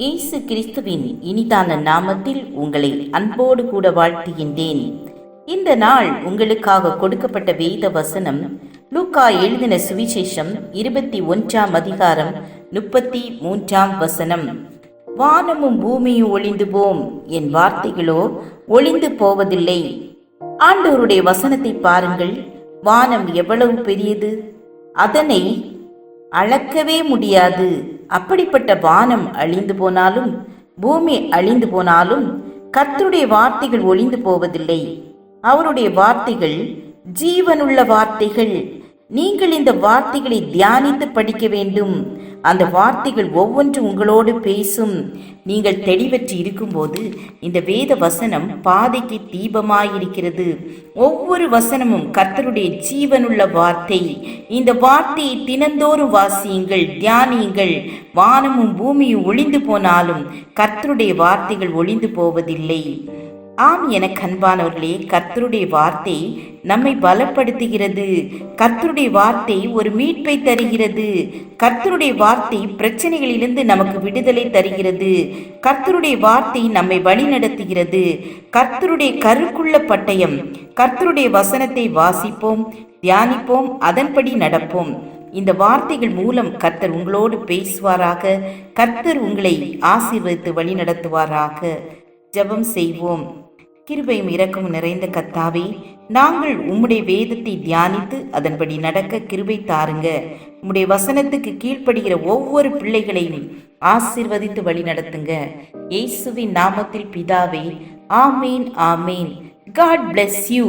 இயேசு கிறிஸ்துவின் இனிதான நாமத்தில் உங்களை அன்போடு கூட வாழ்த்துகின்றேன். இந்த நாள் உங்களுக்காக கொடுக்கப்பட்ட வேத வசனம் லூக்கா எழுதின சுவிசேஷம் 21ஆம் அதிகாரம் 33ஆம் வசனம். வானமும் பூமியும் ஒளிந்து போம், என் வார்த்தைகளோ ஒளிந்து போவதில்லை. ஆண்டவருடைய வசனத்தை பாருங்கள். வானம் எவ்வளவு பெரியது, அதனை அளக்கவே முடியாது. அப்படிப்பட்ட வானம் அழிந்து போனாலும் பூமி அழிந்து போனாலும் கர்த்தருடைய வார்த்தைகள் ஒளிந்து போவதில்லை. அவருடைய வார்த்தைகள் ஜீவனுள்ள வார்த்தைகள். நீங்கள் இந்த வார்த்தைகளை தியானித்து படிக்க வேண்டும். அந்த வார்த்தைகள் ஒவ்வொன்றும் உங்களோடு பேசும். நீங்கள் தெளிவற்று இருக்கும்போது இந்த வேத வசனம் பாதைக்கு தீபமாயிருக்கிறது. ஒவ்வொரு வசனமும் கர்த்தருடைய ஜீவனுள்ள வார்த்தை. இந்த வார்த்தையை தினந்தோறும் வாசியுங்கள், தியானியுங்கள். வானமும் பூமியும் ஒளிந்து போனாலும் கர்த்தருடைய வார்த்தைகள் ஒளிந்து போவதில்லை. ஆம், எனக்கு அன்பானவர்களே, கர்த்தருடைய வார்த்தை நம்மை பலப்படுத்துகிறது. கர்த்தருடைய வார்த்தை ஒரு மீட்பை தருகிறது. கர்த்தருடைய வார்த்தை பிரச்சனைகளிலிருந்து நமக்கு விடுதலை தருகிறது. கர்த்தருடைய வார்த்தை நம்மை வழி நடத்துகிறது. கர்த்தருடைய கருக்குள்ள பட்டயம். கர்த்தருடைய வசனத்தை வாசிப்போம், தியானிப்போம், அதன்படி நடப்போம். இந்த வார்த்தைகள் மூலம் கர்த்தர் உங்களோடு பேசுவாராக. கர்த்தர் உங்களை ஆசீர்வதித்து வழி நடத்துவாராக. ஜெபம் செய்வோம். கிருபையும் இரக்கமும் நிறைந்த கர்த்தாவே, நாங்கள் உம்முடைய வேதத்தை தியானித்து அதன்படி நடக்க கிருபை தாருங்க. உம்முடைய வசனத்துக்கு கீழ்ப்படுகிற ஒவ்வொரு பிள்ளைகளையும் ஆசீர்வதித்து வழி நடத்துங்க. இயேசுவின் நாமத்தில் பிதாவே, ஆமேன், ஆமேன். God bless you.